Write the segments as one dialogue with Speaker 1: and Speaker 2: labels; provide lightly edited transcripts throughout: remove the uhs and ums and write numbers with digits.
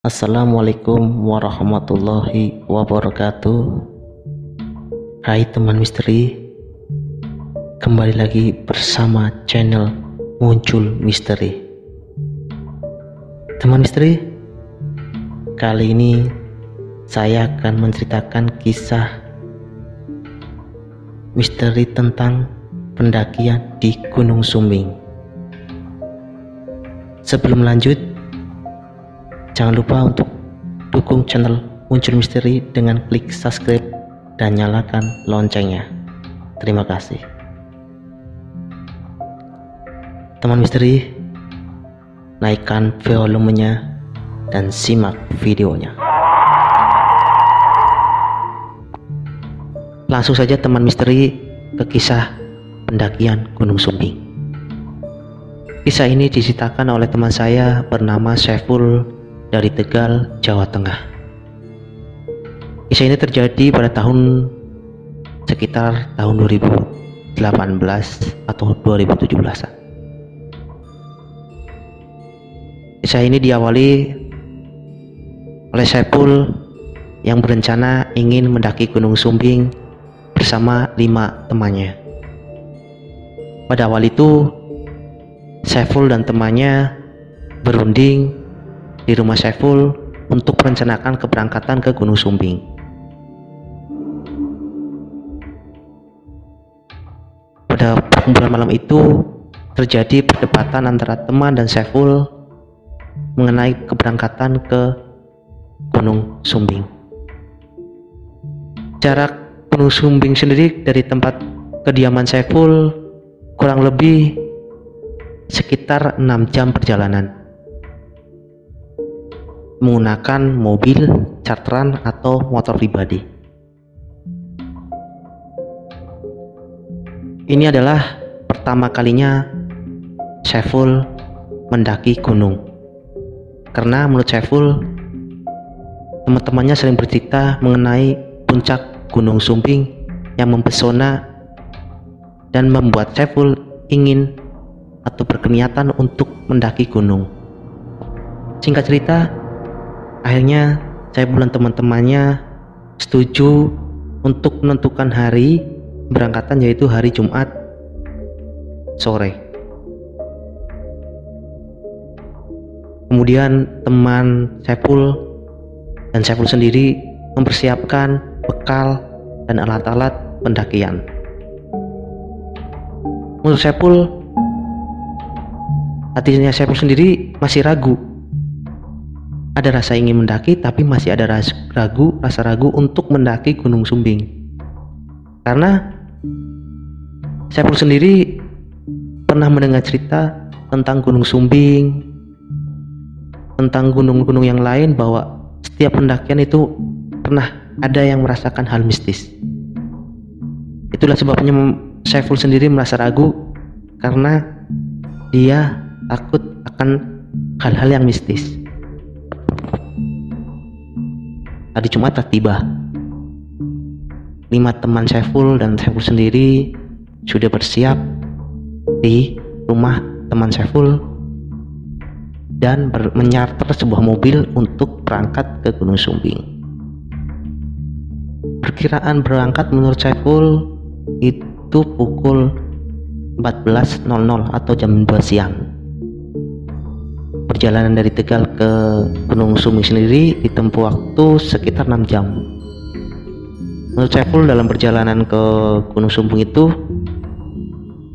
Speaker 1: Assalamualaikum warahmatullahi wabarakatuh. Hai teman misteri, kembali lagi bersama channel Muncul Misteri. Teman misteri, kali ini saya akan menceritakan kisah misteri tentang pendakian di Gunung Sumbing. Sebelum lanjut, jangan lupa untuk dukung channel Muncul Misteri dengan klik subscribe dan nyalakan loncengnya. Terima kasih. Teman misteri, naikkan volumenya dan simak videonya. Langsung saja teman misteri ke kisah pendakian Gunung Sumbing. Kisah ini diceritakan oleh teman saya bernama Saiful dari Tegal, Jawa Tengah. Kisah ini terjadi pada sekitar tahun 2018 atau 2017. Kisah ini diawali oleh Saiful yang berencana ingin mendaki Gunung Sumbing bersama 5 temannya. Pada awal itu, Saiful dan temannya berunding di rumah Saiful untuk merencanakan keberangkatan ke Gunung Sumbing. Pada perkumpulan malam itu terjadi perdebatan antara teman dan Saiful mengenai keberangkatan ke Gunung Sumbing. Jarak Gunung Sumbing sendiri dari tempat kediaman Saiful kurang lebih sekitar 6 jam perjalanan menggunakan mobil, charteran atau motor pribadi. Ini adalah pertama kalinya Saiful mendaki gunung, karena menurut Saiful teman-temannya sering bercerita mengenai puncak Gunung Sumbing yang mempesona dan membuat Saiful ingin atau berniatan untuk mendaki gunung. Singkat cerita, akhirnya Saiful dan teman-temannya setuju untuk menentukan hari berangkatan, yaitu hari Jumat sore. Kemudian teman Saiful dan Saiful sendiri mempersiapkan bekal dan alat-alat pendakian. Menurut Saiful, hatinya Saiful sendiri masih ragu. Ada rasa ingin mendaki, tapi masih ada rasa ragu untuk mendaki Gunung Sumbing. Karena Saiful sendiri pernah mendengar cerita tentang Gunung Sumbing, tentang gunung-gunung yang lain, bahwa setiap pendakian itu pernah ada yang merasakan hal mistis. Itulah sebabnya Saiful sendiri merasa ragu, karena dia takut akan hal-hal yang mistis. Hari Jumat tiba. 5 teman Saiful dan Saiful sendiri sudah bersiap di rumah teman Saiful dan menyarter sebuah mobil untuk berangkat ke Gunung Sumbing. Perkiraan berangkat menurut Saiful itu pukul 14.00 atau jam 2 siang. Perjalanan dari Tegal ke Gunung Sumbing sendiri ditempuh waktu sekitar 6 jam. Menurut Saiful, dalam perjalanan ke Gunung Sumbing itu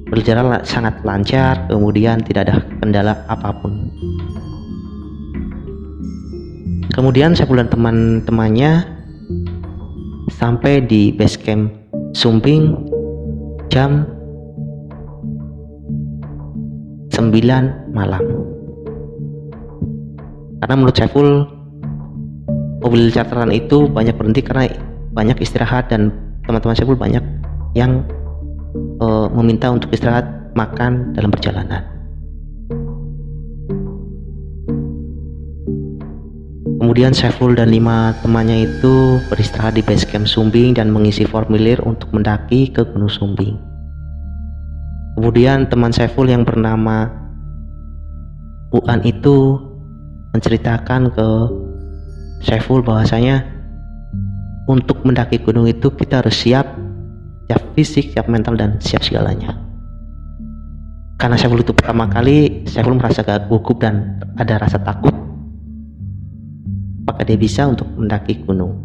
Speaker 1: berjalan sangat lancar, kemudian tidak ada kendala apapun. Kemudian Saiful dan teman-temannya sampai di base camp Sumbing jam 9 malam. Karena menurut Saiful, mobil charteran itu banyak berhenti karena banyak istirahat, dan teman-teman Saiful banyak yang meminta untuk istirahat makan dalam perjalanan. Kemudian Saiful dan 5 temannya itu beristirahat di base camp Sumbing dan mengisi formulir untuk mendaki ke Gunung Sumbing. Kemudian teman Saiful yang bernama Uan itu menceritakan ke Saiful bahwasanya untuk mendaki gunung itu kita harus siap fisik, siap mental, dan siap segalanya. Karena Saiful itu pertama kali, Saiful merasa gak gugup dan ada rasa takut apakah dia bisa untuk mendaki gunung.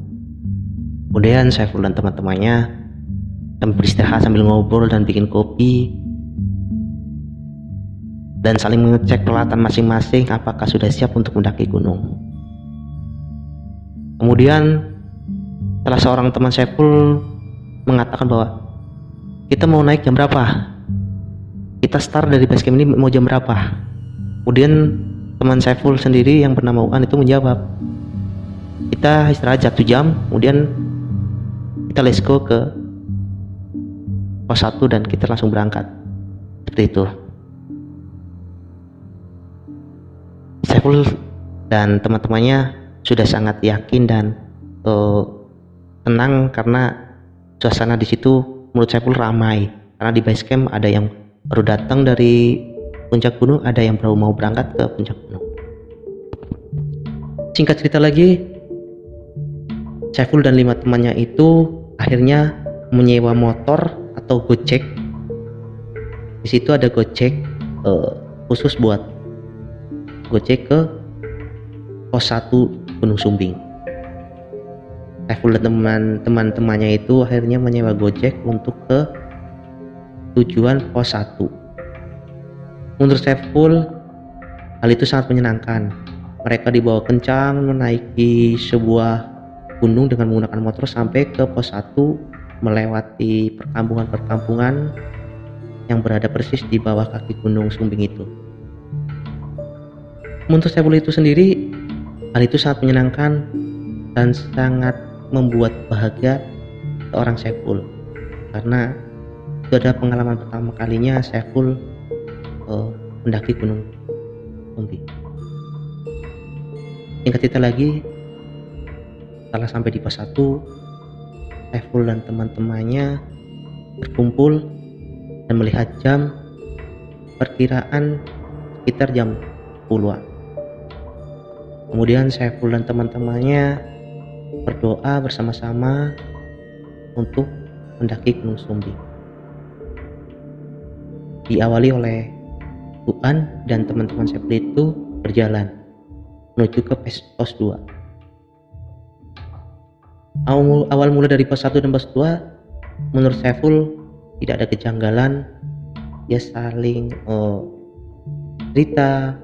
Speaker 1: Kemudian Saiful dan teman-temannya beristirahat sambil ngobrol dan bikin kopi dan saling mengecek peralatan masing-masing apakah sudah siap untuk mendaki gunung. Kemudian salah seorang teman Saiful mengatakan bahwa kita mau naik jam berapa? Kita start dari base camp ini mau jam berapa? Kemudian teman Saiful sendiri yang bernama Uan itu menjawab, kita istirahat 1 jam, kemudian kita let's go ke pos 1 dan kita langsung berangkat. Seperti itu. Saiful dan teman-temannya sudah sangat yakin dan tenang karena suasana di situ menurut Saiful ramai. Karena di base camp ada yang baru datang dari puncak gunung, ada yang baru mau berangkat ke puncak gunung. Singkat cerita lagi, Saiful dan 5 temannya itu akhirnya menyewa motor atau Gojek. Di situ ada Gojek khusus buat Gojek ke pos 1 Gunung Sumbing. Saiful dan teman-temannya itu akhirnya menyewa Gojek untuk ke tujuan pos 1. Menurut Saiful, hal itu sangat menyenangkan. Mereka dibawa kencang menaiki sebuah gunung dengan menggunakan motor sampai ke pos 1, melewati perkampungan-perkampungan yang berada persis di bawah kaki Gunung Sumbing itu. Menurut Saiful itu sendiri, hal itu sangat menyenangkan dan sangat membuat bahagia seorang Saiful, karena itu adalah pengalaman pertama kalinya Saiful mendaki Gunung Sumbing. Singkat cerita lagi, setelah sampai di pos 1, Saiful dan teman-temannya berkumpul dan melihat jam, perkiraan sekitar jam 10-an. Kemudian Saiful dan teman-temannya berdoa bersama-sama untuk mendaki Gunung Sumbing. Diawali oleh Uan dan teman-teman Saiful itu berjalan menuju ke pos 2. Awal mula dari pos 1 dan pos 2, menurut Saiful tidak ada kejanggalan. Dia saling cerita,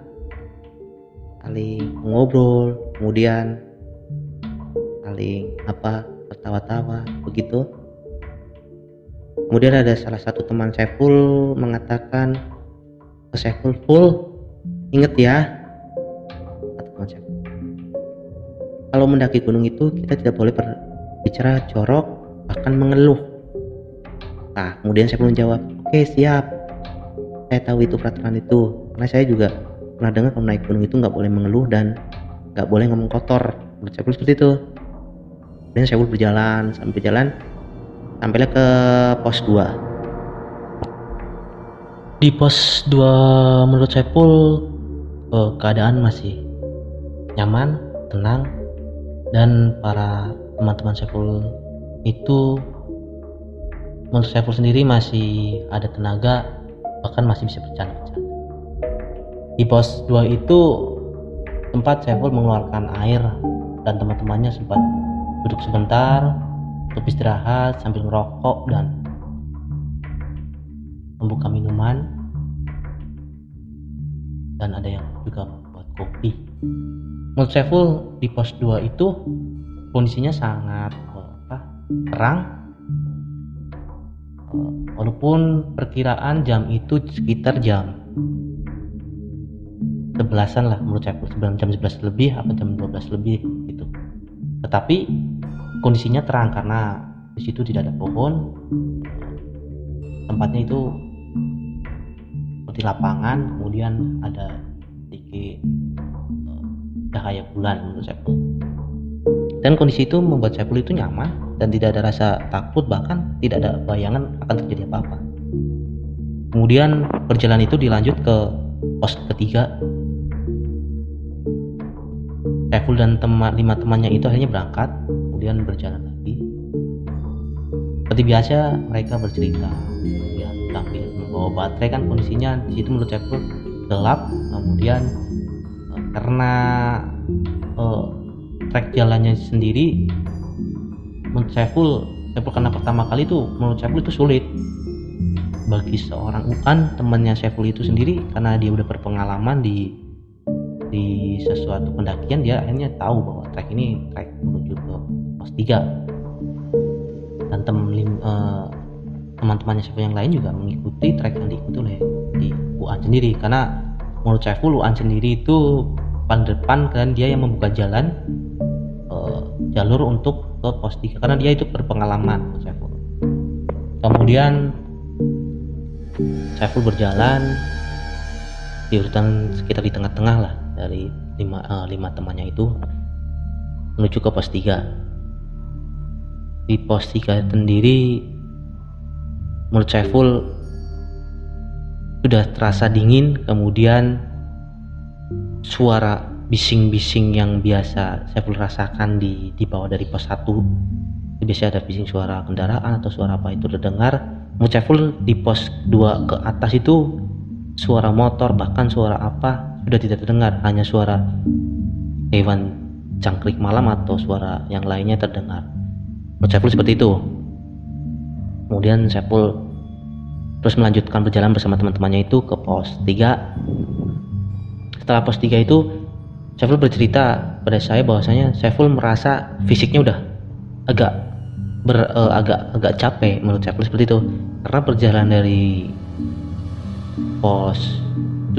Speaker 1: saling ngobrol, kemudian saling tertawa-tawa begitu. Kemudian ada salah satu teman Saiful mengatakan ke Saiful, "Ful, inget ya," kata teman Saiful, "kalau mendaki gunung itu kita tidak boleh berbicara jorok, bahkan mengeluh." Nah, kemudian Saiful menjawab, "Oke, siap. Saya tahu itu peraturan itu, karena saya juga pernah dengar kalau naik gunung itu nggak boleh mengeluh dan nggak boleh ngomong kotor." Menurut Saiful seperti itu. Dan Saiful berjalan sampailah ke pos 2. Di pos 2 menurut Saiful keadaan masih nyaman, tenang, dan para teman-teman Saiful itu menurut Saiful sendiri masih ada tenaga, bahkan masih bisa bercanda-bercanda. Di pos 2 itu tempat Saiful mengeluarkan air dan teman-temannya sempat duduk sebentar untuk istirahat sambil merokok dan membuka minuman, dan ada yang juga buat kopi. Menurut Saiful di pos 2 itu kondisinya sangat terang, walaupun perkiraan jam itu sekitar jam 11-an lah menurut Saiful, jam 11 lebih atau jam 12 lebih gitu. Tetapi kondisinya terang karena di situ tidak ada pohon, tempatnya itu seperti lapangan, kemudian ada sedikit cahaya bulan menurut Saiful. Dan kondisi itu membuat Saiful itu nyaman dan tidak ada rasa takut, bahkan tidak ada bayangan akan terjadi apa-apa. Kemudian perjalanan itu dilanjut ke pos ketiga. Saiful dan 5 temannya itu akhirnya berangkat, kemudian berjalan lagi. Seperti biasa mereka bercerita, kemudian sambil membawa baterai. Kan kondisinya di situ menurut Saiful gelap, kemudian karena trek jalannya sendiri menurut Saiful karena pertama kali itu menurut Saiful itu sulit bagi seorang Uan, temannya Saiful itu sendiri, karena dia udah berpengalaman di sesuatu pendakian. Dia akhirnya tahu bahwa trek ini trek menuju ke pos 3, dan teman-temannya Saiful yang lain juga mengikuti trek yang diikuti oleh di Uan sendiri, karena menurut Saiful Uan sendiri itu paling depan dan dia yang membuka jalan jalur untuk ke pos 3 karena dia itu berpengalaman. Saiful kemudian Saiful berjalan di urutan sekitar di tengah-tengah lah dari 5 temannya itu menuju ke pos 3. Di pos 3 sendiri menurut Saiful sudah terasa dingin, kemudian suara bising-bising yang biasa Saiful rasakan di bawah dari pos 1. Biasanya ada bising suara kendaraan atau suara apa itu terdengar. Menurut Saiful di pos 2 ke atas itu suara motor, bahkan suara apa sudah tidak terdengar, hanya suara hewan jangkrik malam atau suara yang lainnya terdengar. Menurut Saiful seperti itu. Kemudian Saiful terus melanjutkan berjalan bersama teman-temannya itu ke pos 3. Setelah pos 3 itu Saiful bercerita pada saya bahwasanya Saiful merasa fisiknya udah agak capek. Menurut Saiful seperti itu karena perjalanan dari pos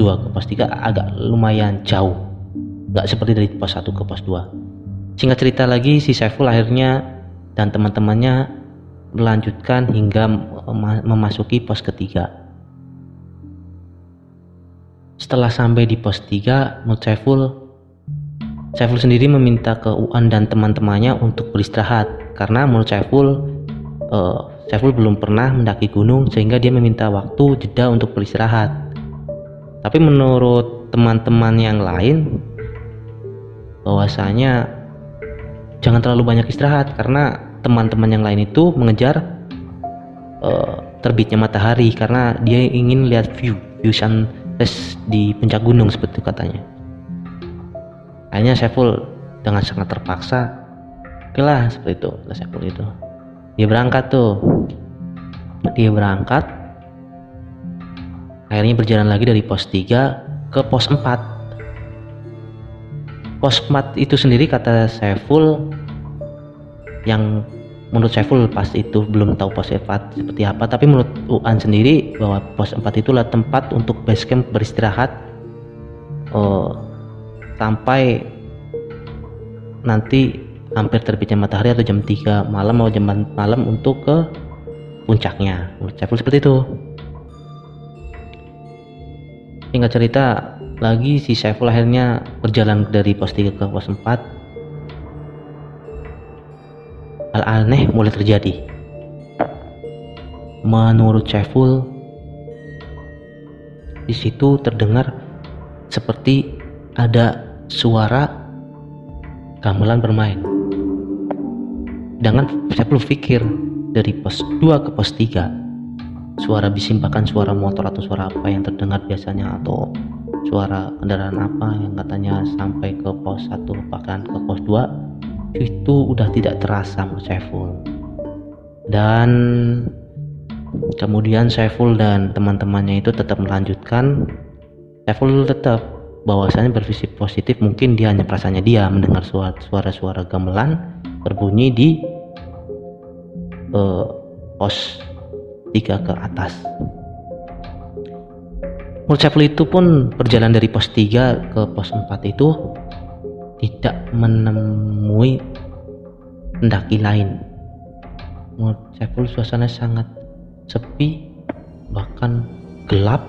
Speaker 1: 2 ke pos 3 agak lumayan jauh, nggak seperti dari pos 1 ke pos 2. Singkat cerita lagi, si Saiful akhirnya dan teman-temannya melanjutkan hingga memasuki pos ketiga. Setelah sampai di pos 3, menurut Saiful sendiri meminta ke Uan dan teman-temannya untuk beristirahat karena menurut Saiful belum pernah mendaki gunung sehingga dia meminta waktu jeda untuk beristirahat. Tapi menurut teman-teman yang lain bahwasanya jangan terlalu banyak istirahat karena teman-teman yang lain itu mengejar terbitnya matahari karena dia ingin lihat view sunrise di puncak gunung seperti itu katanya. Akhirnya Saiful dengan sangat terpaksa, oke lah seperti itu, Saiful itu. Dia berangkat, akhirnya berjalan lagi dari pos 3 ke pos 4. Pos 4 itu sendiri kata Saiful, yang menurut Saiful pas itu belum tahu pos 4 seperti apa, tapi menurut Uan sendiri bahwa pos 4 itulah tempat untuk base camp beristirahat sampai nanti hampir terbitnya matahari atau jam 3 malam atau jam malam untuk ke puncaknya. Menurut Saiful seperti itu. Singkat cerita lagi, si Saiful akhirnya berjalan dari pos 3 ke pos 4. Hal aneh mulai terjadi. Menurut Saiful, di situ terdengar seperti ada suara gamelan bermain. Sedangkan Saiful pikir dari pos 2 ke pos 3 suara bising, bahkan suara motor atau suara apa yang terdengar biasanya, atau suara kendaraan apa yang katanya sampai ke pos 1 bahkan ke pos 2 itu udah tidak terasa menurut Saiful. Dan kemudian Saiful dan teman-temannya itu tetap melanjutkan. Saiful tetap bahwasanya berpikir positif, mungkin dia hanya perasaannya dia mendengar suara-suara gamelan berbunyi di pos 3 ke atas. Menurut Saiful itu pun berjalan dari pos 3 ke pos 4 itu tidak menemui pendaki lain. Menurut Saiful suasana sangat sepi, bahkan gelap.